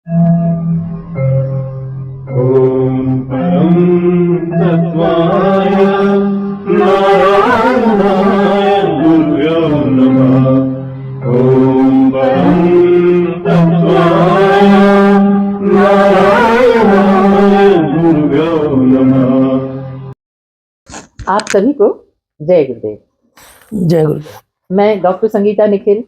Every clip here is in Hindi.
ॐ परं तत्त्वाय नारायणाय गुरुभ्यो नमः। ॐ परं तत्त्वाय नारायणाय गुरुभ्यो नमः। आप सभी को जय गुरुदेव। जय गुरुदेव। मैं डॉक्टर संगीता निखिल,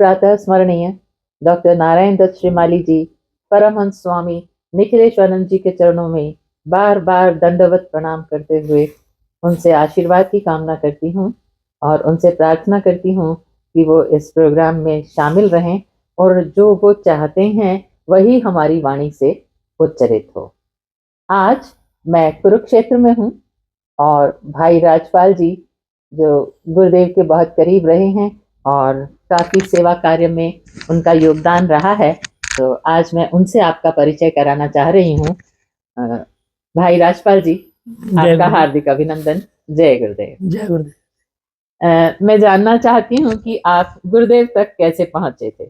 प्रातः स्मरणीय डॉक्टर नारायण दत्त श्रीमाली जी, परमहंस स्वामी निखिलेश्वरानंद जी के चरणों में बार बार दंडवत प्रणाम करते हुए उनसे आशीर्वाद की कामना करती हूँ और उनसे प्रार्थना करती हूँ कि वो इस प्रोग्राम में शामिल रहें और जो वो चाहते हैं वही हमारी वाणी से उच्चरित हो। आज मैं कुरुक्षेत्र में हूँ और भाई राजपाल जी जो गुरुदेव के बहुत करीब रहे हैं और काफ़ी सेवा कार्य में उनका योगदान रहा है, तो आज मैं उनसे आपका परिचय कराना चाह रही हूँ। भाई राजपाल जी, आपका हार्दिक अभिनंदन। जय गुरुदेव। जय गुरुदेव। मैं जानना चाहती हूँ कि आप गुरुदेव तक कैसे पहुंचे थे।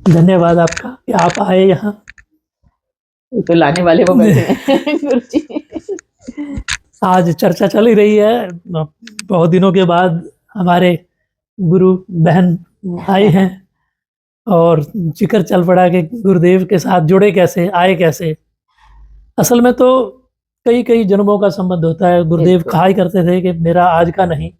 धन्यवाद आपका कि आप आए यहाँ। तो लाने वाले वो बैठे हैं गुरु जी। आज चर्चा चल ही रही है, बहुत दिनों के बाद हमारे गुरु बहन आए हैं और जिक्र चल पड़ा कि गुरुदेव के साथ जुड़े कैसे, आए कैसे। असल में तो कई कई जन्मों का संबंध होता है। गुरुदेव कहा ही करते थे कि मेरा आज का नहीं।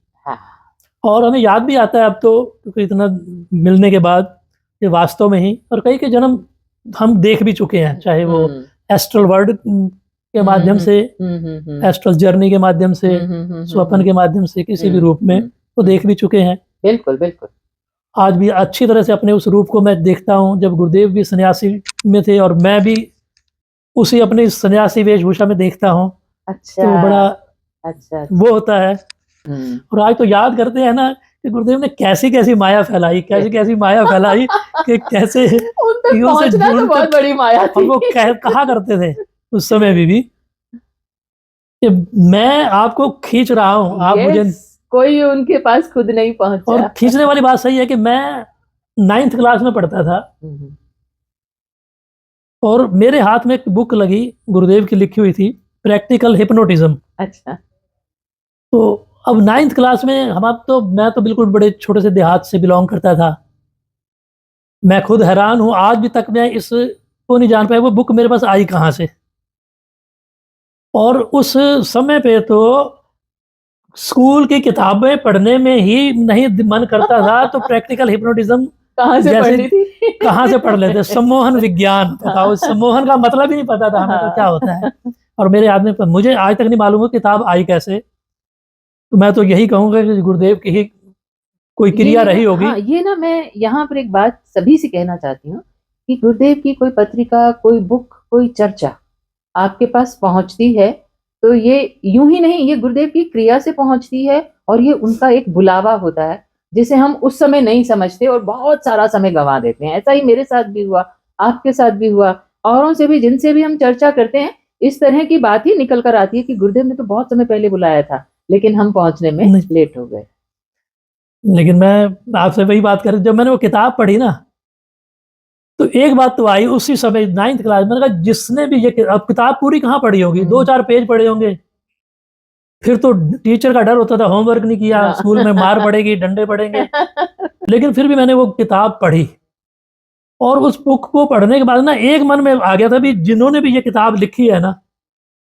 और हमें याद भी आता है अब तो, क्योंकि इतना मिलने के बाद ये वास्तव में ही, और कई के जन्म हम देख भी चुके हैं, चाहे वो एस्ट्रल वर्ल्ड के माध्यम से, एस्ट्रल जर्नी के माध्यम से, स्वप्न के माध्यम से, किसी भी रूप में वो देख भी चुके हैं। बिल्कुल बिल्कुल। आज भी अच्छी तरह से अपने उस रूप को मैं देखता हूँ, जब गुरुदेव भी सन्यासी में थे और मैं भी उसी अपनी सन्यासी वेशभूषा में देखता हूँ। अच्छा, तो बड़ा अच्छा वो होता है। और आज तो याद करते हैं ना कि गुरुदेव ने कैसी कैसी माया फैलाई, कैसी कैसी माया फैलाई कि कैसे उन तक पहुंचना तो बहुत बड़ी माया थी। वो कहा करते थे उस समय भी कि मैं आपको खींच रहा हूँ, आप मुझे, कोई उनके पास खुद नहीं पहुंचा। और खींचने वाली बात सही है कि मैं 9th क्लास में पढ़ता था और मेरे हाथ में एक बुक लगी, गुरुदेव की लिखी हुई थी, प्रैक्टिकल हिप्नोटिज्म। अच्छा। तो अब 9th क्लास में मैं तो बिल्कुल बड़े छोटे से देहात से बिलोंग करता था। मैं खुद हैरान हूँ, आज भी तक मैं इस को नहीं जान पाया वो बुक मेरे पास आई कहाँ से। और उस समय पे तो स्कूल की किताबें पढ़ने में ही नहीं मन करता था, तो प्रैक्टिकल हिप्नोटिज्म कहाँ से पढ़नी थी? कहाँ से पढ़ लेते। सम्मोहन विज्ञान, बताओ, सम्मोहन का मतलब ही नहीं पता था हमें तो क्या होता है। और मेरे याद में मुझे आज तक नहीं मालूम है किताब आई कैसे। तो मैं तो यही कहूँगा कि गुरुदेव की ही कोई क्रिया रही होगी। हाँ, ये ना मैं यहाँ पर एक बात सभी से कहना चाहती हूँ कि गुरुदेव की कोई पत्रिका, कोई बुक, कोई चर्चा आपके पास पहुंचती है तो ये यूं ही नहीं, ये गुरुदेव की क्रिया से पहुंचती है और ये उनका एक बुलावा होता है जिसे हम उस समय नहीं समझते और बहुत सारा समय गंवा देते हैं। ऐसा ही मेरे साथ भी हुआ, आपके साथ भी हुआ, औरों से भी जिनसे भी हम चर्चा करते हैं इस तरह की बात ही निकल कर आती है कि गुरुदेव ने तो बहुत समय पहले बुलाया था लेकिन हम पहुंचने में लेट हो गए। लेकिन मैं आपसे वही बात कर, जब मैंने वो किताब पढ़ी ना, तो एक बात तो आई उसी समय 9th क्लास में, मैंने कहा जिसने भी ये, अब किताब पूरी कहाँ पढ़ी होगी, 2-4 पेज पढ़े होंगे। फिर तो टीचर का डर होता था, होमवर्क नहीं किया, स्कूल में मार पड़ेगी, डंडे पड़ेंगे। लेकिन फिर भी मैंने वो किताब पढ़ी और उस बुक को पढ़ने के बाद ना एक मन में आ गया था भी, जिन्होंने भी ये किताब लिखी है ना,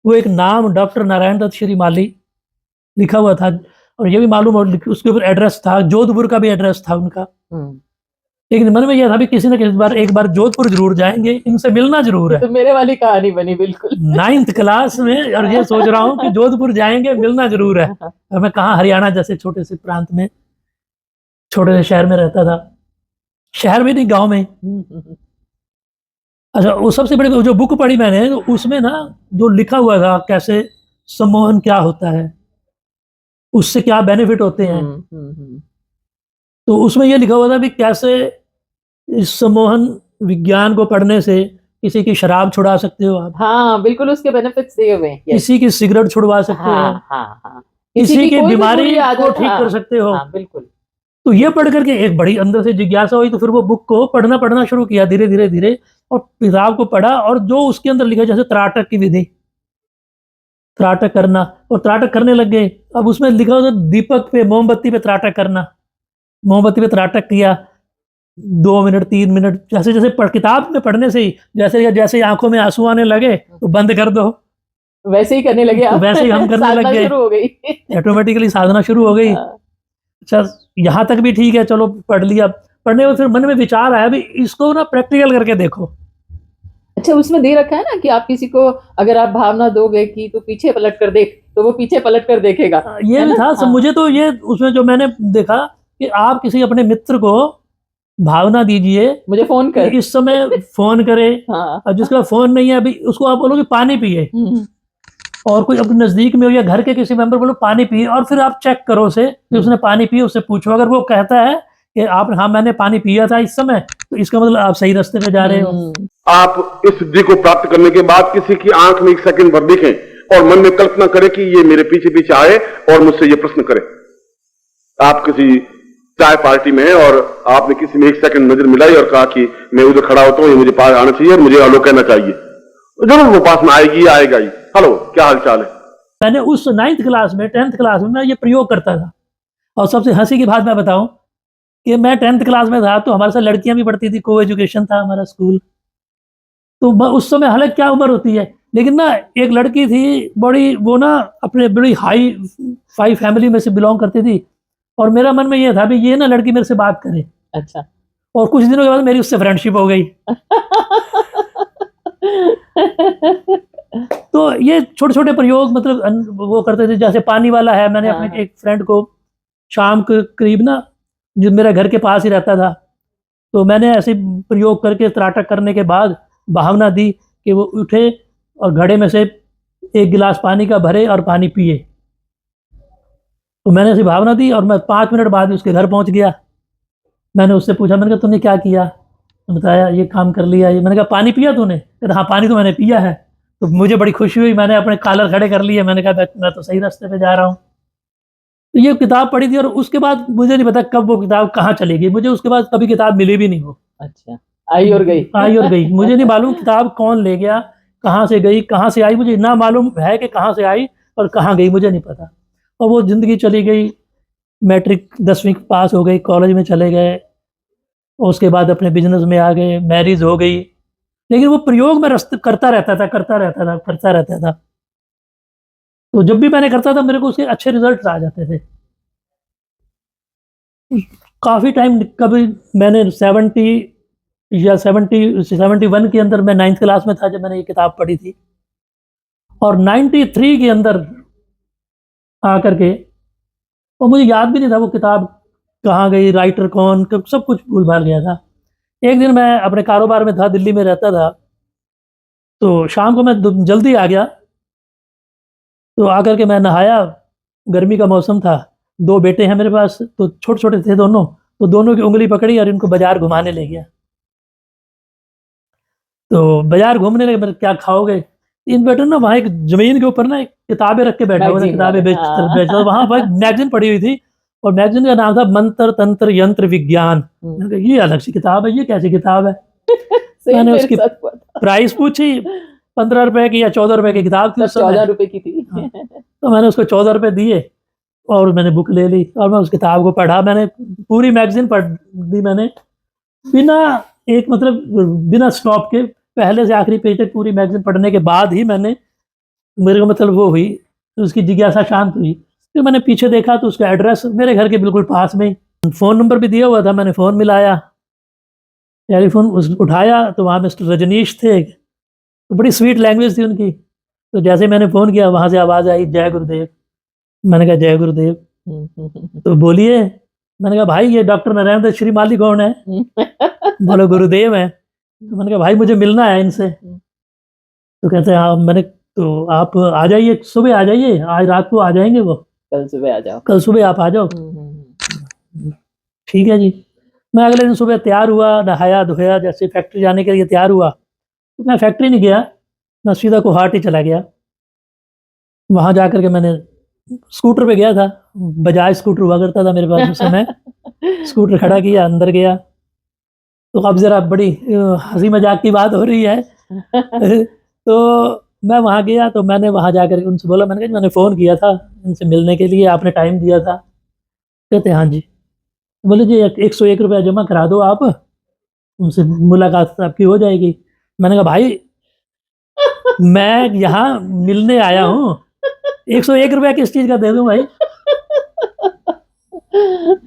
वो एक नाम डॉक्टर नारायण दत्त श्रीमाली लिखा हुआ था। और ये भी मालूम, और उसके ऊपर एड्रेस था, जोधपुर का भी एड्रेस था उनका। लेकिन मन में यह था भी किसी न किसी एक बार जोधपुर जरूर जाएंगे, इनसे मिलना जरूर है। तो मेरे वाली कहानी बनी बिल्कुल 9th क्लास में, और ये सोच रहा हूँ कि जोधपुर जाएंगे, मिलना जरूर है। और मैं कहाँ, हरियाणा जैसे छोटे से प्रांत में, छोटे से शहर में रहता था, शहर में नहीं, गांव में। अच्छा, वो सबसे बड़ी जो बुक पढ़ी मैंने, तो उसमें ना जो लिखा हुआ था कैसे सम्मोहन क्या होता है, उससे क्या बेनिफिट होते हैं, तो उसमें ये लिखा हुआ था भी कैसे इस सम्मोहन विज्ञान को पढ़ने से किसी की शराब छुड़ा सकते हो आप। हाँ बिल्कुल, उसके बेनिफिट्स दिए हुए हैं। किसी की सिगरेट छुड़वा सकते हो। हाँ, किसी की बीमारी को ठीक कर सकते हो। बिल्कुल। तो ये पढ़ करके एक बड़ी अंदर से जिज्ञासा हुई, तो फिर वो बुक को पढ़ना शुरू किया धीरे धीरे धीरे, और किताब को पढ़ा, और जो उसके अंदर लिखा, जैसे त्राटक की विधि, त्राटक करना, और त्राटक करने लग गए। अब उसमें लिखा होता दीपक पे, मोमबत्ती पे त्राटक करना, मोमबत्ती पे त्राटक किया 2 मिनट 3 मिनट, जैसे जैसे किताब में पढ़ने से ही जैसे जैसे आंखों में आंसू आने लगे तो बंद कर दो, वैसे ही करने लगे तो आप? वैसे ही हम करने लग साधना गए, शुरू हो गई। ऑटोमेटिकली साधना शुरू हो गई। हाँ, अच्छा, यहाँ तक भी ठीक है, चलो पढ़ लिया। पढ़ने में फिर मन में विचार आया भी इसको ना प्रैक्टिकल करके देखो। अच्छा, उसमें दे रखा है ना कि आप किसी को अगर आप भावना दोगे कि तो पीछे पलट कर देख, तो वो पीछे पलट कर देखेगा। ये है भी ना? था सब। हाँ। मुझे तो ये उसमें जो मैंने देखा कि आप किसी अपने मित्र को भावना दीजिए मुझे फोन कि कर। इस समय फोन करे, हाँ। और जिसका फोन नहीं है अभी उसको आप बोलो कि पानी पिए, और कोई अपने नजदीक में हो या घर के किसी मेंबर बोलो पानी पिए, और फिर आप चेक करो उसे कि उसने पानी पिए, उससे पूछो, अगर वो कहता है कि आप हाँ मैंने पानी पिया था इस समय, तो इसका मतलब आप सही रास्ते पे जा रहे हो। आप इस सिद्धि को प्राप्त करने के बाद किसी की आंख में 1 सेकंड भर देखें और मन में कल्पना करें कि ये मेरे पीछे पीछे आए और मुझसे ये प्रश्न करे। आप किसी चाय पार्टी में हैं और आपने किसी में 1 सेकंड नजर मिलाई और कहा कि मैं उधर खड़ा होता हूं, ये मुझे पास आना चाहिए और मुझे हेलो कहना चाहिए, तो जरूर वो पास में आएगी, आएगा ही। हेलो, क्या हाल चाल है। मैंने उस 9th क्लास में 10th क्लास में मैं ये प्रयोग करता था। और सबसे हंसी की बात मैं बताऊं कि मैं 10th क्लास में था तो हमारे साथ लड़कियां भी पढ़ती थी, को एजुकेशन था हमारा स्कूल। तो उस समय हालांकि क्या उम्र होती है, लेकिन ना एक लड़की थी बड़ी, वो ना अपने बड़ी हाई फाई फैमिली में से बिलोंग करती थी, और मेरा मन में ये था भी ये ना लड़की मेरे से बात करे। अच्छा। और कुछ दिनों के बाद मेरी उससे फ्रेंडशिप हो गई। तो ये छोटे छोटे प्रयोग मतलब वो करते थे। जैसे पानी वाला है, मैंने हाँ, अपने एक फ्रेंड को शाम के करीब ना, जो मेरा घर के पास ही रहता था, तो मैंने ऐसे प्रयोग करके त्राटक करने के बाद भावना दी कि वो उठे और घड़े में से 1 गिलास पानी का भरे और पानी पिए। तो मैंने ऐसी भावना दी और मैं 5 मिनट बाद उसके घर पहुंच गया। मैंने उससे पूछा, मैंने कहा तुमने क्या किया? तो बताया ये काम कर लिया। ये मैंने कहा पानी पिया तूने? कहता हाँ पानी तो मैंने पिया है। तो मुझे बड़ी खुशी हुई, मैंने अपने कॉलर खड़े कर लिए, मैंने कहा मैं तो सही रास्ते पे जा रहा हूँ। तो ये किताब पढ़ी थी, और उसके बाद मुझे नहीं पता कब वो किताब कहाँ चली गई। मुझे उसके बाद कभी किताब मिली भी नहीं वो। अच्छा, आई और गई। आई और गई। मुझे नहीं मालूम किताब कौन ले गया, कहाँ से गई, कहाँ से आई। मुझे इतना मालूम है कि कहाँ से आई और कहाँ गई मुझे नहीं पता। और वो ज़िंदगी चली गई। मैट्रिक 10वीं पास हो गई, कॉलेज में चले गए, और उसके बाद अपने बिजनेस में आ गए, मैरिज हो गई। लेकिन वो प्रयोग में करता रहता था। तो जब भी मैंने करता था मेरे को उसके अच्छे रिजल्ट आ जाते थे। काफ़ी टाइम, कभी मैंने 70 या 71 के अंदर, मैं 9th क्लास में था जब मैंने ये किताब पढ़ी थी, और 93 के अंदर आकर के, और मुझे याद भी नहीं था वो किताब कहाँ गई, राइटर कौन, सब कुछ भूल भाल गया था। एक दिन मैं अपने कारोबार में था, दिल्ली में रहता था, तो शाम को मैं जल्दी आ गया। तो आकर के मैं नहाया, गर्मी का मौसम था, 2 बेटे हैं मेरे पास, तो छोटे छोटे थे दोनों, तो दोनों की उंगली पकड़ी और इनको बाजार घुमाने ले गया। तो बाजार घूमने लगे, मेरे क्या खाओगे? इन बेटों ने वहाँ एक जमीन के ऊपर ना एक किताबें रख के बैठा हुआ था, मैगजीन किताबें वाले, बेच हाँ। वहाँ पर मैगजीन पड़ी हुई थी, और मैगजीन का नाम था मंत्र तंत्र यंत्र विज्ञान। मैंने कहा ये अलग सी किताब है, ये कैसी किताब है? सेम मैंने मेरे उसकी साथ हुआ था। प्राइस पूछी, 15 रुपए की या 14 रुपए की किताब थी तब उस समय। 14 रुपए की थी। हाँ। तो मैंने उसको 14 रुपए दिए और मैंने बुक ले ली, और मैं उस किताब को पढ़ा। मैंने पूरी मैगजीन पढ़ दी मैंने, बिना एक मतलब बिना स्टॉप के, पहले से आखिरी पेज तक पूरी मैगजीन पढ़ने के बाद ही मैंने, मेरे को मतलब वो हुई, उसकी जिज्ञासा शांत हुई। फिर मैंने पीछे देखा तो उसका एड्रेस मेरे घर के बिल्कुल पास में, फ़ोन नंबर भी दिया हुआ था। मैंने फ़ोन मिलाया, टेलीफोन उठाया तो वहाँ मिस्टर रजनीश थे। तो बड़ी स्वीट लैंग्वेज थी उनकी। तो जैसे मैंने फ़ोन किया, वहाँ से आवाज़ आई, जय गुरुदेव। मैंने कहा जय गुरुदेव। तो बोलिए। मैंने कहा भाई ये डॉक्टर नरेंद्र श्रीमाली कौन है? बोलो गुरुदेव है। तो मैंने कहा भाई मुझे मिलना है इनसे। तो कहते हैं हाँ। मैंने तो आप आ जाइए, सुबह आ जाइए, आज रात को आ जाएंगे वो, कल सुबह आ जाओ। कल सुबह आप आ जाओ। ठीक है जी। मैं अगले दिन सुबह तैयार हुआ, नहाया धोया, जैसे फैक्ट्री जाने के लिए तैयार हुआ। तो मैं फैक्ट्री नहीं गया, मैं सीधा गुवाहाटी चला गया। वहाँ जा कर के मैंने स्कूटर पे गया था, बजाज स्कूटर हुआ करता था मेरे पास उस समय। स्कूटर खड़ा किया, अंदर गया। तो अब जरा बड़ी हंसी मजाक की बात हो रही है। तो मैं वहाँ गया, तो मैंने वहाँ जाकर उनसे बोला, मैंने कहा मैंने फ़ोन किया था इनसे मिलने के लिए, आपने टाइम दिया था। कहते हाँ जी। बोले जी 101 रुपया जमा करा दो आप, उनसे मुलाकात आपकी हो जाएगी। मैंने कहा भाई मैं यहाँ मिलने आया हूँ, 101 रुपया किस चीज़ का दे दूँ भाई?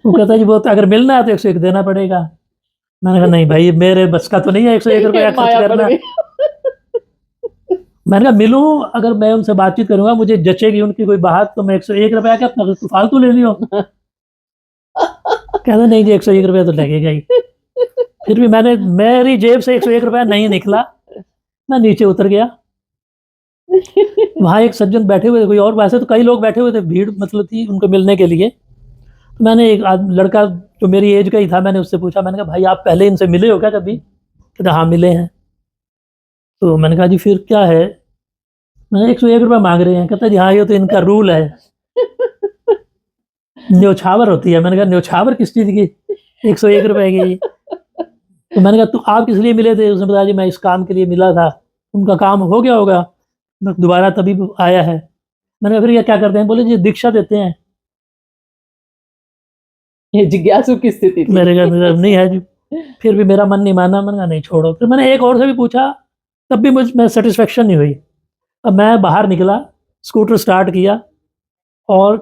वो कहता है जी वो तो अगर मिलना है तो 101 देना पड़ेगा। मैंने कहा नहीं भाई मेरे बस का तो नहीं है 101 रुपया खर्च माया पड़ करना। गई। मैंने कहा मिलूं, अगर मैं उनसे बातचीत करूंगा मुझे जचेगी उनकी कोई बात, तो मैं 101 रुपया क्या अपना तू फालतू ले लियो। कहता नहीं जी 101 रुपया तो लगेगा ही। फिर भी मेरी जेब से 101 रुपया नहीं निकला। मैं नीचे उतर गया। वहाँ एक सज्जन बैठे हुए थे, कोई और, वैसे तो कई लोग बैठे हुए थे, भीड़ मतलब थी उनको मिलने के लिए। तो मैंने एक लड़का जो मेरी एज का ही था, मैंने उससे पूछा, मैंने कहा भाई आप पहले इनसे मिले हो क्या कभी? कहता हाँ मिले हैं। तो मैंने कहा जी फिर क्या है? मैंने 101 रुपया मांग रहे हैं। कहता जी हाँ ये तो इनका रूल है, न्योछावर होती है। मैंने कहा न्योछावर किस चीज़ की? 101 रुपए की। तो मैंने कहा तो आप किस लिए मिले थे? उसने बताया जी मैं इस काम के लिए मिला था। उनका काम हो गया होगा, बस दोबारा तभी आया है। मैंने कहा फिर ये क्या करते हैं? बोले जी दीक्षा देते हैं। ये जिज्ञासु की स्थिति थी। मेरे घर नहीं है जी। फिर भी मेरा मन नहीं माना, मैंने कहा नहीं छोड़ो। फिर मैंने एक और से भी पूछा, तब भी मुझ में सेटिस्फेक्शन नहीं हुई। अब मैं बाहर निकला, स्कूटर स्टार्ट किया और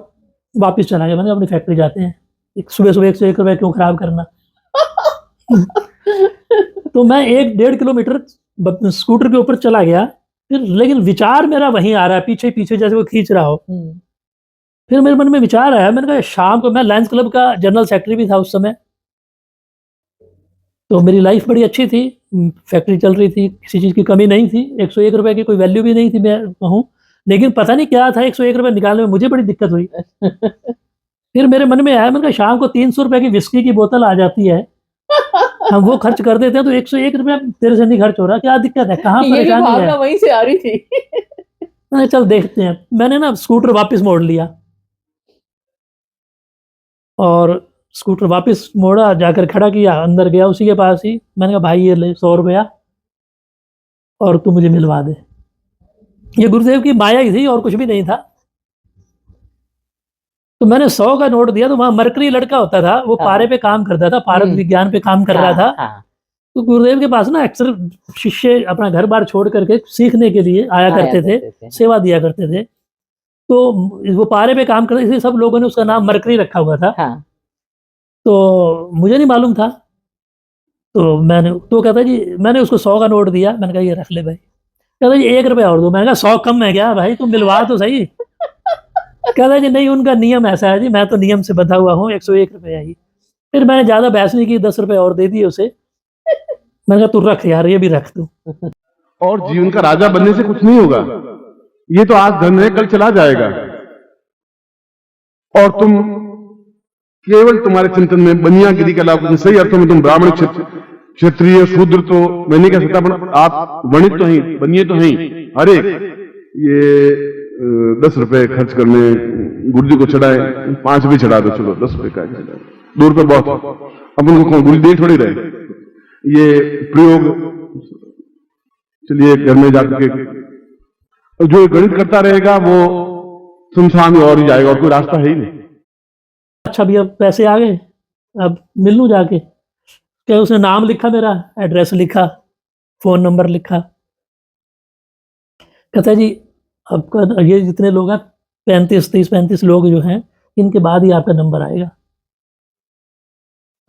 वापस चला गया। मैंने अपनी फैक्ट्री जाते हैं, सुबह सुबह 101 रुपये क्यों खराब करना। तो मैं 1-1.5 किलोमीटर स्कूटर के ऊपर चला गया। फिर लेकिन विचार मेरा वहीं आ रहा है, पीछे पीछे जैसे वो खींच रहा हो। फिर मेरे मन में विचार आया, मैंने कहा शाम को, मैं लायंस क्लब का जनरल सेक्रेटरी भी था उस समय, तो मेरी लाइफ बड़ी अच्छी थी, फैक्ट्री चल रही थी, किसी चीज़ की कमी नहीं थी, 101 रुपये की कोई वैल्यू भी नहीं थी मैं कहूँ। लेकिन पता नहीं क्या था, 101 रुपये निकालने में मुझे बड़ी दिक्कत हुई। फिर मेरे मन में आया, मैंने कहा शाम को 300 रुपये की विस्की की बोतल आ जाती है, हम वो खर्च कर देते हैं, तो 101 रुपया तेरे से नहीं खर्च हो रहा, क्या दिक्कत है, कहाँ ये भी परेशानी भावना है? वहीं से आ रही थी। मैंने चल देखते हैं। मैंने ना स्कूटर वापस मोड़ लिया और स्कूटर वापस मोड़ा, जाकर खड़ा किया, अंदर गया उसी के पास ही। मैंने कहा भाई ये ले 100 रुपया और तू मुझे मिलवा दे। ये गुरुदेव की माया ही थी और कुछ भी नहीं था। तो मैंने 100 का नोट दिया। तो वहाँ मरकरी लड़का होता था, वो हाँ। पारे पे काम करता था, पारद विज्ञान पे काम कर रहा था। हाँ, तो गुरुदेव के पास ना अक्सर शिष्य अपना घर बार छोड़ करके सीखने के लिए आया करते थे, सेवा दिया करते थे। तो वो पारे पे काम करते, इसलिए सब लोगों ने उसका नाम मरकरी रखा हुआ था। हाँ। तो मुझे नहीं मालूम था। तो कहता जी, मैंने उसको 100 का नोट दिया, मैंने कहा ये रख ले भाई। कहता जी 1 रुपया और दो। मैंने कहा 100 कम है क्या भाई, तुम मिलवा तो सही। कहता जी नहीं उनका नियम ऐसा है जी, मैं तो नियम से बंधा हुआ हूँ, 101 रुपया ही। फिर मैंने ज़्यादा बहस नहीं की, 10 रुपये और दे दिए उसे। मैंने कहा तू रख यार, ये भी रख तू। और जीवन का राजा बनने से कुछ नहीं होगा, ये तो आज धन है कल चला जाएगा। और तुम केवल तुम्हारे चिंतन में बनियागिरी के अलावा सही अर्थों में तुम ब्राह्मण, क्षत्रिय, शूद्र तो मैं नहीं कह सकता, पर आप वणित तो ही, बनिए तो ही। अरे ये 10 रुपए खर्च करने गुरु जी को चढ़ाए, 5 भी चढ़ा दो, चलो 10 रुपए का 2 रुपए बहुत, अब उनको कौन गुरु दे थोड़ी रहे। ये प्रयोग चलिए घर में जाकर के जो गणित करता रहेगा वो सुनसान में और ही जाएगा, और कोई रास्ता है ही नहीं। अच्छा भैया पैसे आ गए, अब मिल लूँ जाके? क्या उसने नाम लिखा, मेरा एड्रेस लिखा, फ़ोन नंबर लिखा। कहता जी आपका ये जितने लोग हैं 35 लोग जो हैं, इनके बाद ही आपका नंबर आएगा।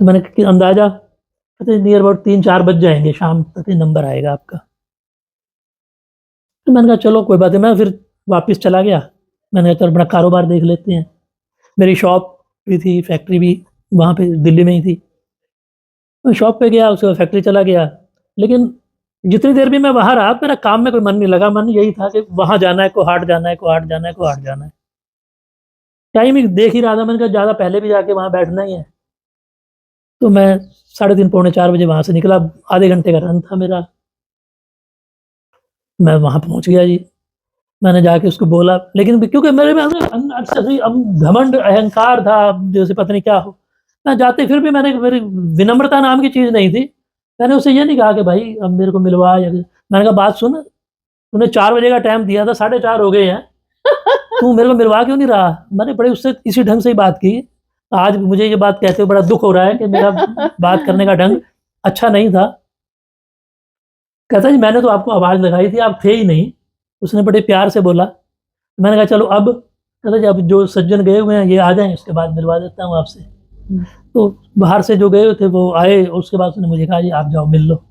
तो मैंने कि अंदाज़ा, कहते नियर अबाउट 3-4 बज जाएंगे, शाम तक ही नंबर आएगा आपका। तो मैंने कहा चलो कोई बात नहीं। मैं फिर वापस चला गया। मैंने कहा चल अपना कारोबार देख लेते हैं। मेरी शॉप भी थी, फैक्ट्री भी वहाँ पे दिल्ली में ही थी। मैं शॉप पे गया, उसके बाद फैक्ट्री चला गया। लेकिन जितनी देर भी मैं वहाँ रहा, मेरा काम में कोई मन नहीं लगा। मन यही था कि वहाँ जाना है, कोहाट जाना है, कोहाट जाना है, कोहाट जाना है। टाइम ही देख ही रहा था, मैंने कहा ज़्यादा पहले भी जाके वहाँ बैठना ही है। तो मैं 3:30 पौने 4 बजे वहाँ से निकला। आधे घंटे का रन था मेरा। मैं वहाँ पहुँच गया जी। मैंने जाके उसको बोला, लेकिन क्योंकि मेरे में घमंड, अहंकार था, जैसे पता नहीं क्या हो। मैं जाते फिर भी मेरी विनम्रता नाम की चीज़ नहीं थी। मैंने उससे ये नहीं कहा कि भाई अब मेरे को मिलवा, या मैंने कहा बात सुन, तूने 4 बजे का टाइम दिया था, 4:30 हो गए हैं, तू मेरे को मिलवा क्यों नहीं रहा? मैंने बड़े उससे इसी ढंग से ही बात की। आज मुझे ये बात कहते हुए बड़ा दुःख हो रहा है कि मेरा बात करने का ढंग अच्छा नहीं था। कहता जी मैंने तो आपको आवाज़ लगाई थी, आप थे ही नहीं। उसने बड़े प्यार से बोला। मैंने कहा चलो अब, कहता जी अब जो सज्जन गए हुए हैं ये आ जाएँ, उसके बाद मिलवा देता हूँ आपसे। तो बाहर से जो गए हुए थे वो आए, उसके बाद उसने मुझे कहा जी आप जाओ मिल लो।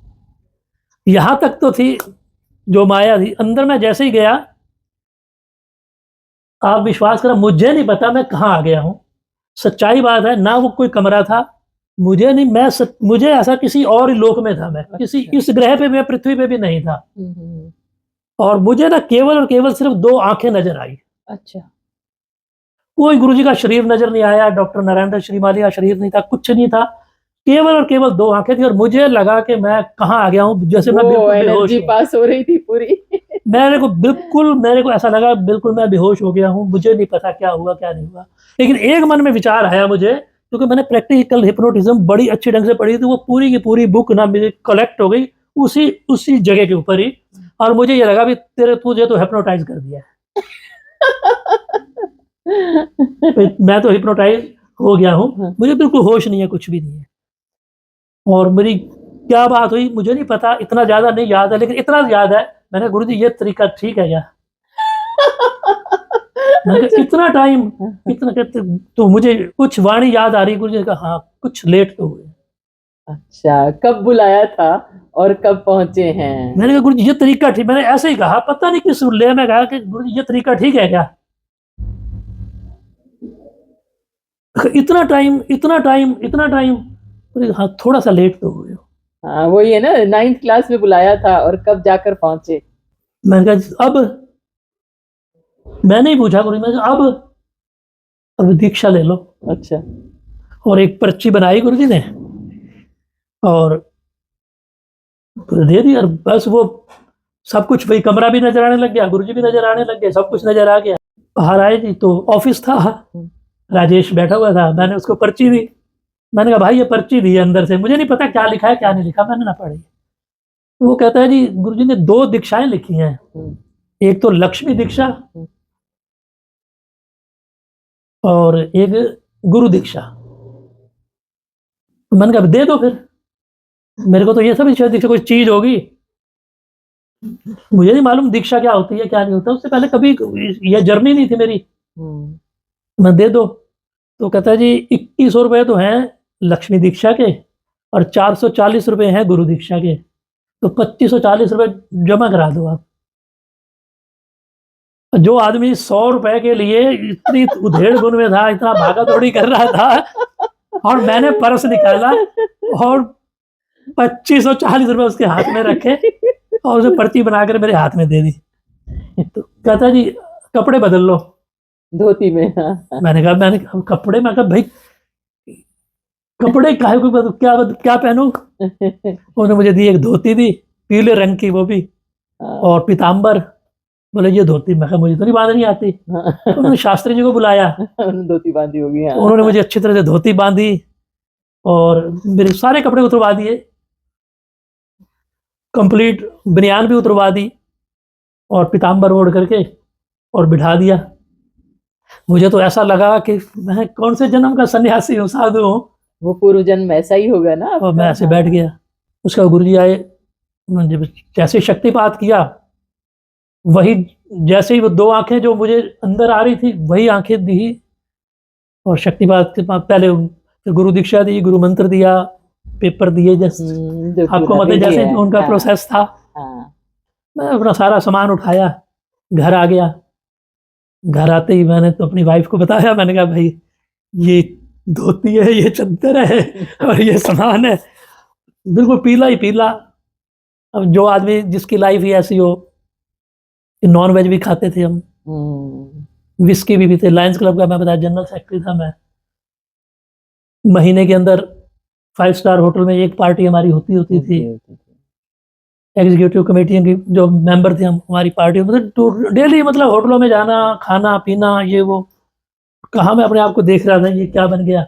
यहाँ तक तो थी जो माया थी। अंदर मैं जैसे ही गया, आप विश्वास करें मुझे नहीं पता मैं कहाँ आ गया हूँ। सच्चाई बात है, ना वो कोई कमरा था, मुझे नहीं, मुझे ऐसा किसी और ही लोक में था। मैं किसी इस ग्रह पे, मैं पृथ्वी पे भी नहीं था। और मुझे ना केवल और केवल सिर्फ 2 आंखें नजर आई। अच्छा। कोई गुरुजी का शरीर नजर नहीं आया, डॉक्टर नारायण दत्त श्रीमाली का शरीर नहीं था, कुछ नहीं था, केवल और केवल 2 आंखें थी। और मुझे लगा कि मैं कहाँ आ गया हूँ, जैसे मैं वो बिल्कुल बेहोश एनर्जी हूँ। पास हो रही थी पूरी। मेरे को ऐसा लगा बिल्कुल मैं बेहोश हो गया हूँ, मुझे नहीं पता क्या हुआ क्या नहीं हुआ। लेकिन एक मन में विचार आया मुझे, क्योंकि मैंने प्रैक्टिकल हिप्नोटिज्म बड़ी अच्छी ढंग से पढ़ी थी, वो पूरी की पूरी बुक ना मेरी कलेक्ट हो गई उसी उसी जगह के ऊपर ही। और मुझे ये लगा भी तुझे तो हिप्नोटाइज कर दिया है। मैं तो हिप्नोटाइज हो गया हूँ, मुझे बिल्कुल होश नहीं है, कुछ भी नहीं है। और मेरी क्या बात हुई मुझे नहीं पता, इतना ज़्यादा नहीं याद है, लेकिन इतना याद है मैंने गुरुजी ये तरीका ठीक है क्या? मैंने कहा इतना टाइम, इतना कहते तो मुझे कुछ वाणी याद आ रही। गुरुजी ने कहा हाँ कुछ लेट तो हुए। अच्छा, कब बुलाया था और कब पहुंचे हैं? मैंने कहा गुरुजी ये तरीका ठीक, मैंने ऐसे ही कहा, पता नहीं किस ले में कहा कि गुरुजी ये तरीका ठीक है क्या? इतना टाइम, इतना टाइम, इतना टाइम। हाँ थोड़ा सा लेट तो हुए। हाँ वही है ना, 9th क्लास में बुलाया था और कब जाकर पहुंचे? मैंने कहा अब, मैंने ही पूछा गुरुजी, मैंने कहा अब दीक्षा ले लो। अच्छा। और एक पर्ची बनाई गुरुजी ने और दे दी, और बस वो सब कुछ, वही कमरा भी नजर आने लग गया, गुरुजी भी नजर आने लग गए, सब कुछ नजर आ गया। बाहर आए जी तो ऑफिस था, राजेश बैठा हुआ था, मैंने उसको पर्ची दी। मैंने कहा भाई ये पर्ची दी है अंदर से, मुझे नहीं पता क्या लिखा है क्या नहीं लिखा, मैंने ना पढ़ी। वो कहता है जी गुरुजी ने 2 दीक्षाएं लिखी हैं, एक तो लक्ष्मी दीक्षा और एक गुरु दीक्षा। तो मैंने कहा दे दो फिर, मेरे को तो ये सब दीक्षा कोई चीज होगी, मुझे नहीं मालूम दीक्षा क्या होती है क्या नहीं होता, उससे पहले कभी ये जर्नी नहीं थी मेरी। मैं दे दो। तो कहता है जी 2100 रुपये तो हैं लक्ष्मी दीक्षा के और 440 रुपये हैं गुरु दीक्षा के, तो 2540 रुपये जमा करा दो आप। जो आदमी 100 रुपए के लिए इतनी उधेड़ बुन में था, इतना भागा दौड़ी कर रहा था, और मैंने पर्स निकाला और 2540 रुपये उसके हाथ में रखे और उसे पर्ची बनाकर मेरे हाथ में दे दी। तो कहता जी कपड़े बदल लो। धोती में। हाँ। मैंने कहा कपड़े, मैं कहा भाई कपड़े काहे को क्या पहनूं? उन्होंने मुझे दी, एक धोती दी पीले रंग की, वो भी, और पीताम्बर। बोले ये धोती, मैं कहा मुझे तो नहीं बांधनी आती। तो उन्होंने शास्त्री जी को बुलाया, धोती बांधी होगी। हाँ। उन्होंने मुझे अच्छी तरह से धोती बांधी और मेरे सारे कपड़े उतरवा दिए, कंप्लीट बनियान भी उतरवा दी और पीताम्बर ओढ़ करके और बिठा दिया। मुझे तो ऐसा लगा कि मैं कौन से जन्म का सन्यासी हूँ, साधु हूँ। वो पूर्व जन्म ऐसा ही होगा ना। और मैं ऐसे बैठ गया। उसका गुरुजी आए, उन्होंने जैसे शक्तिपात किया, वही जैसे ही वो 2 आंखें जो मुझे अंदर आ रही थी वही आंखें दी, और शक्तिपात के पहले फिर गुरु दीक्षा दी, गुरु मंत्र दिया, पेपर दिए, जैसे आपको मतलब जैसे उनका प्रोसेस था। मैं अपना सारा सामान उठाया, घर आ गया। घर आते ही मैंने तो अपनी वाइफ को बताया, मैंने कहा भाई ये धोती है, ये चद्दर है और ये सामान है, बिल्कुल पीला ही पीला। अब जो आदमी जिसकी लाइफ ही ऐसी हो, नॉन वेज भी खाते थे हम, विस्की भी पीते, लायंस क्लब का मैं बताया जनरल सेक्रेटरी था मैं। महीने के अंदर 5 स्टार होटल में एक पार्टी हमारी होती थी। एग्जीक्यूटिव कमेटी की जो मेंबर थे हम, हमारी पार्टी मतलब डेली, मतलब होटलों में जाना, खाना पीना, ये वो। कहाँ मैं अपने आप को देख रहा था ये क्या बन गया।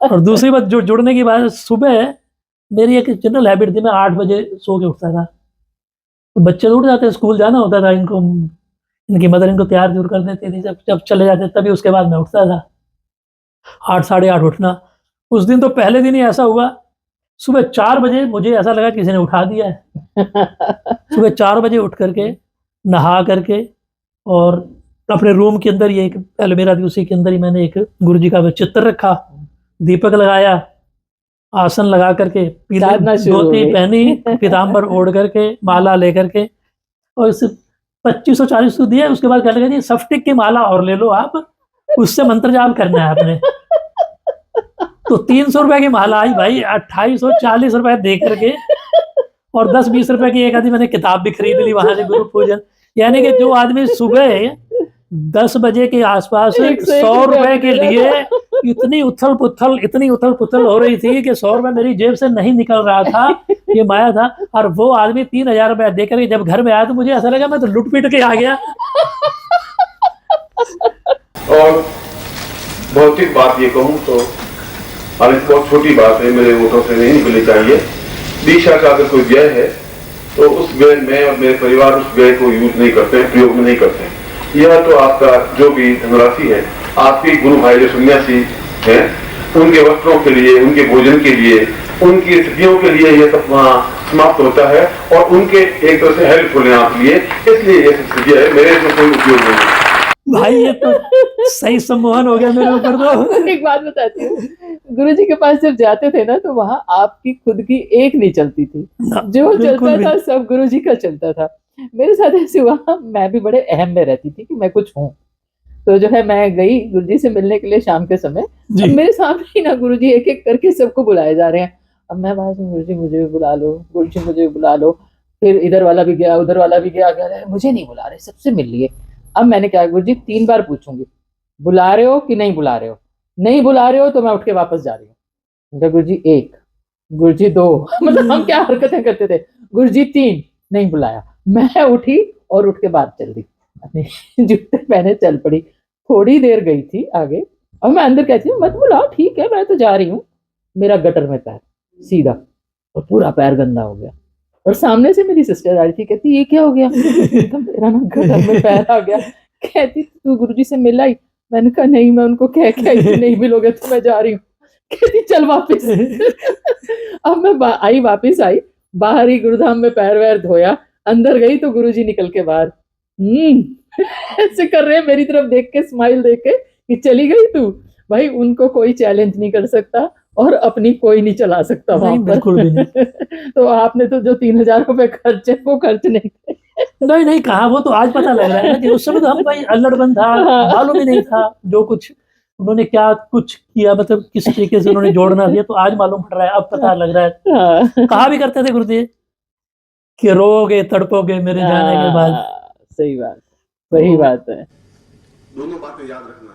और दूसरी बात जो जुड़ने की बात, सुबह मेरी एक जनरल हैबिट थी, मैं 8 बजे सो के उठता था। तो बच्चे तो उठ जाते, स्कूल जाना होता था इनको, इनकी मदर इनको तैयार दूर कर देती थी, जब जब चले जाते तभी उसके बाद मैं उठता था। 8 साढ़े 8 उठना। उस दिन तो पहले दिन ही ऐसा हुआ, सुबह 4 बजे मुझे ऐसा लगा किसी ने उठा दिया है। सुबह 4 बजे उठ करके नहा करके और अपने रूम के अंदर, ये एक एलोवेरा थी उसी के अंदर ही मैंने एक गुरु जी का चित्र रखा, दीपक लगाया, आसन लगा करके, पीले साधना शुरू हो धोती गई। पहनी, पीताम्बर ओढ़ करके, माला लेकर के, और इस 2540 तो दिया। उसके बाद कहने लगे जी सफ्टिक की माला और ले लो आप, उससे मंत्र जाप करना है आपने। तो 300 रुपए की माला आई भाई, 2840 रुपए दे करके, और 10-20 रुपए की एक आधी मैंने किताब भी खरीद ली वहां से, गुरु पूजन। यानी कि जो आदमी सुबह 10 बजे के आसपास 100 रुपए के लिए इतनी उथल पुथल हो रही थी कि 100 रुपए मेरी जेब से नहीं निकल रहा था, ये माया था। और वो आदमी 3000 रुपए देकर के जब घर में आया तो मुझे ऐसा लगा मैं तो लुट पीट के आ गया। और भौतिक बात ये कहूँ तो हालांकि बहुत छोटी बात है, मेरे वोटों से नहीं निकलनी चाहिए। दीक्षा का अगर कोई व्यय है तो उस व्यय में और मेरे परिवार उस व्यय को यूज नहीं करते हैं, प्रयोग में नहीं करते हैं। यह तो आपका जो भी धनराशि है, आपके गुरु भाई जो सन्यासी हैं उनके वस्त्रों के लिए, उनके भोजन के लिए, उनकी स्थितियों के लिए यह सब वहाँ समाप्त होता है, और उनके एक तरह से हेल्पफुल है आपके लिए, इसलिए यह सब स्थितियाँ है, मेरे इसमें कोई उपयोग नहीं है। भाई ये तो सही सम्मोहन हो गया मेरे ऊपर। तो एक बात बताती हूँ, गुरु जी के पास जब जाते थे ना तो वहां आपकी खुद की एक नहीं चलती थी, जो बिल्कुल चलता भी। था सब गुरु जी का चलता था। मेरे साथ ऐसे हुआ, मैं भी बड़े अहम में रहती थी कि मैं कुछ हूँ। तो जो है मैं गई गुरु जी से मिलने के लिए शाम के समय। जी। अब मेरे सामने ही ना गुरु जी एक एक करके सबको बुलाए जा रहे हैं। अब मैं बात में, गुरु जी मुझे भी बुला लो, गुरु जी मुझे भी बुला लो। फिर इधर वाला भी गया, उधर वाला भी गया, कह रहे हैं मुझे नहीं बुला रहे, सबसे मिल लिए। अब मैंने क्या, गुरु जी 3 बार पूछूंगी, बुला रहे हो कि नहीं बुला रहे हो? नहीं बुला रहे हो तो मैं उठ के वापस जा रही हूँ। गुरु जी 1, गुरु जी 2, मतलब हम क्या हरकतें करते थे। गुरु जी 3, नहीं बुलाया। मैं उठी और उठ के बाहर चल दी, अपने जूते पहने चल पड़ी। थोड़ी देर गई थी आगे और मैं अंदर कहती हूँ मत बुलाओ, ठीक है मैं तो जा रही हूँ। मेरा गटर में पैर सीधा, और पूरा पैर गंदा हो गया। और सामने से मेरी सिस्टर आ रही थी, कहती ये क्या हो गया? तो मेरा ना गटर में पैर आ गया। कहती तू गुरुजी से मिला ही? मैंने कहा नहीं, मैं उनको कह के आई थी नहीं मिलोगे तो मैं जा रही हूँ। कहती चल वापस। अब मैं आई, वापस आई, बाहर ही गुरुधाम में पैर वैर धोया, अंदर गई तो गुरुजी निकल के बाहर ऐसे कर रहे हैं मेरी तरफ देख के, स्माइल देख के कि चली गई तू। भाई उनको कोई चैलेंज नहीं कर सकता और अपनी कोई नहीं चला सकता वहां पर। बिल्कुल भी नहीं। तो आपने तो जो 3000 रुपए खर्चे वो खर्च नहीं थे। नहीं कहा, वो तो आज पता लग रहा है ना कि उस समय तो हम भाई अल्लड़बन था, मालूम ही नहीं था जो कुछ उन्होंने क्या कुछ किया, मतलब किस तरीके से उन्होंने जोड़ना दिया, तो आज मालूम पड़ रहा है, अब पता लग रहा है। कहा भी करते थे गुरुदेव कि रोगे तड़पोगे मेरे जाने के बाद। सही बात, वही बात है। दोनों बातें याद रखना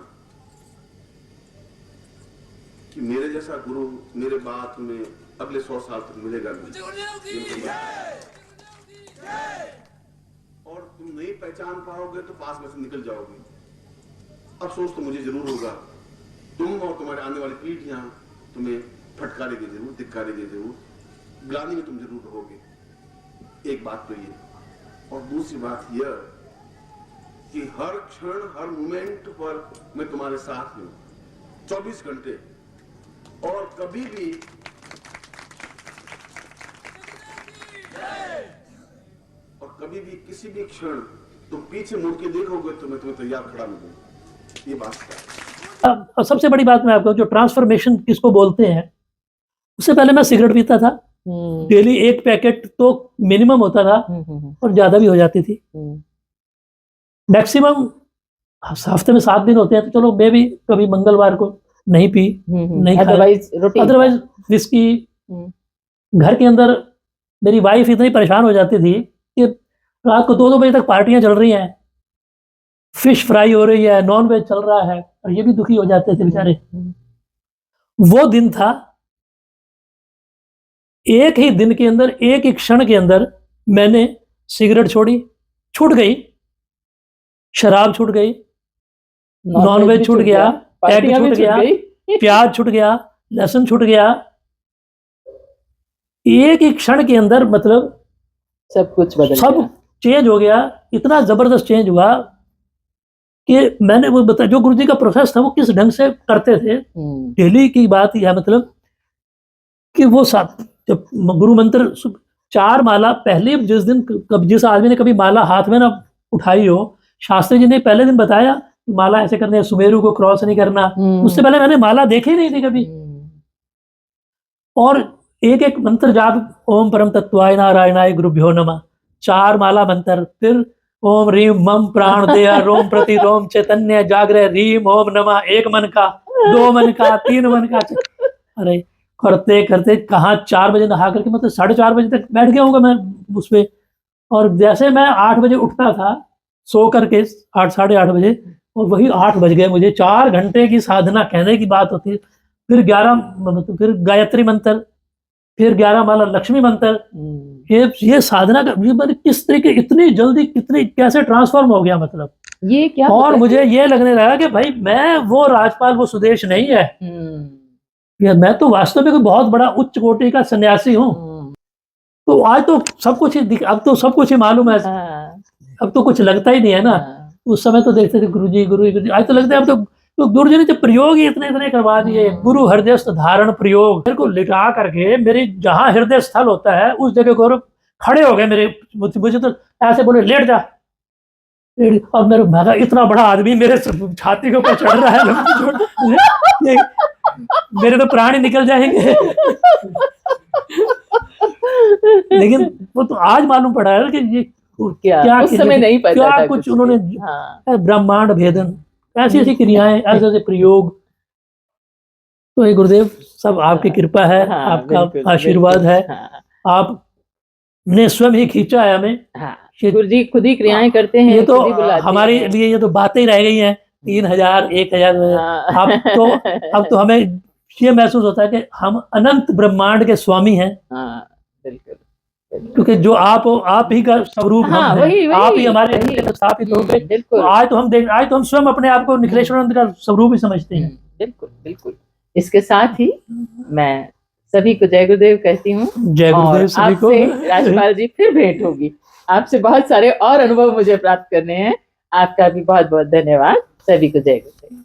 कि मेरे जैसा गुरु मेरे बाद में अगले 100 साल तक मिलेगा नहीं, और तुम नहीं पहचान पाओगे तो पास में से निकल जाओगे। अफसोस तो मुझे जरूर होगा, तुम और तुम्हारे आने वाली पीढ़ियां तुम्हें फटकारेगी जरूर, धिक्कारेगी जरूर, ग्लानि में तुम जरूर रहोगे। एक बात तो ये, और दूसरी बात यह कि हर क्षण हर मोमेंट पर मैं तुम्हारे साथ हूं, 24 घंटे, और कभी भी किसी भी क्षण तुम पीछे मुड़ के देखोगे तो मैं तुम्हें तैयार खड़ा मिलूंगा। ये बात है। और सबसे बड़ी बात मैं आपको, जो ट्रांसफॉर्मेशन किसको बोलते हैं, उससे पहले मैं सिगरेट पीता था, डेली 1 पैकेट तो मिनिमम होता था, और ज्यादा भी हो जाती थी। मैक्सिमम हफ्ते में 7 दिन होते हैं, तो चलो मैं भी कभी मंगलवार को नहीं पी, नहीं खाया, अदरवाइज विस्की। घर के अंदर मेरी वाइफ इतनी परेशान हो जाती थी कि रात को 2-2 बजे तक पार्टियां चल रही हैं, फिश फ्राई हो रही है, नॉन वेज चल रहा है, और ये भी दुखी हो जाते थे बेचारे। वो दिन था, एक ही दिन के अंदर, एक ही क्षण के अंदर मैंने सिगरेट छोड़ी, छूट गई, शराब छूट गई, नॉन वेज छूट गया, एग छूट गया, प्याज छूट गया, लहसुन छूट गया, एक ही क्षण के अंदर मतलब सब कुछ बदल सब गया। चेंज हो गया। इतना जबरदस्त चेंज हुआ कि मैंने वो बताया, जो गुरुजी का प्रोसेस था वो किस ढंग से करते थे। डेली की बात यह मतलब कि वो जब गुरु मंत्र 4 माला पहले, जिस आदमी ने कभी माला हाथ में ना उठाई हो, शास्त्री जी ने पहले दिन बताया कि माला ऐसे करनी है, सुमेरु को क्रॉस नहीं करना। उससे पहले मैंने माला देखी नहीं थी कभी। और एक एक मंत्र जाप, ओम परम तत्वाय नारायणाय गुरुभ्यो नमः, 4 माला मंत्र, फिर ओम रीम मम प्राण दया रोम प्रति रोम चैतन्य जागृह रीम ओम नमः, 1 मन का, 2 मन का, 3 मन का। अरे करते करते कहाँ 4 बजे नहा करके मतलब 4:30 बजे तक बैठ गया होगा मैं उस पे। और जैसे मैं 8 बजे उठता था सो करके 8 साढ़े 8 बजे, और वही 8 बज गए मुझे। 4 घंटे की साधना कहने की बात होती है। फिर 11 मतलब फिर गायत्री मंत्र, फिर 11 माला लक्ष्मी मंत्र। ये साधना का ये मतलब किस तरीके इतनी जल्दी कितनी कैसे ट्रांसफॉर्म हो गया मतलब। ये क्या और मुझे ये लगने लगा कि भाई मैं वो राजपाल वो सुदेश नहीं है, या मैं तो वास्तव में कोई बहुत बड़ा उच्च कोटि का सन्यासी हूँ। तो आज तो सब कुछ ही अब तो सब कुछ ही मालूम है। अब तो कुछ लगता ही नहीं है ना। उस समय तो देखते थे गुरुजी गुरुजी, आज तो लगता है अब तो गुरुजी ने जो प्रयोग ही इतने इतने करवा दिए। गुरु हृदय धारण प्रयोग, मेरे को लिटा करके मेरे जहां हृदय स्थल होता है उस जगह को खड़े हो गए मेरे। मुझे तो ऐसे बोले लेट जा। और मेरे भागा इतना बड़ा आदमी मेरे छाती के ऊपर चढ़ रहा है, मेरे तो प्राण ही निकल जाएंगे। लेकिन वो तो आज मालूम पड़ा है कि ये क्या उस समय नहीं पता क्या था कुछ उन्होंने ब्रह्मांड भेदन, ऐसी ऐसी क्रियाएं, ऐसे ऐसे प्रयोग। तो ये गुरुदेव सब आपकी कृपा है, आपका आशीर्वाद है। आपने स्वयं ही खींचा है हमें। गुरुजी खुद ही क्रियाएं करते हैं। ये तो हमारे लिए ये तो बातें ही रह गई हैं। 3000 1000 अब तो हमें ये महसूस होता है कि हम अनंत ब्रह्मांड के स्वामी हैं। बिल्कुल, क्योंकि जो आप ही का स्वरूप हम हैं, आप ही हमारे स्थापित हो गए। तो आज तो हम स्वयं अपने आप को निखिलेश्वरानंद का स्वरूप ही समझते हैं। बिल्कुल बिल्कुल। इसके साथ ही मैं सभी को जय गुरुदेव कहती हूँ। जय गुरुदेव सभी को। राजपाल जी फिर भेंट होगी, आपसे बहुत सारे और अनुभव मुझे प्राप्त करने हैं। आपका भी बहुत बहुत धन्यवाद। सभी को जय गुरुदेव।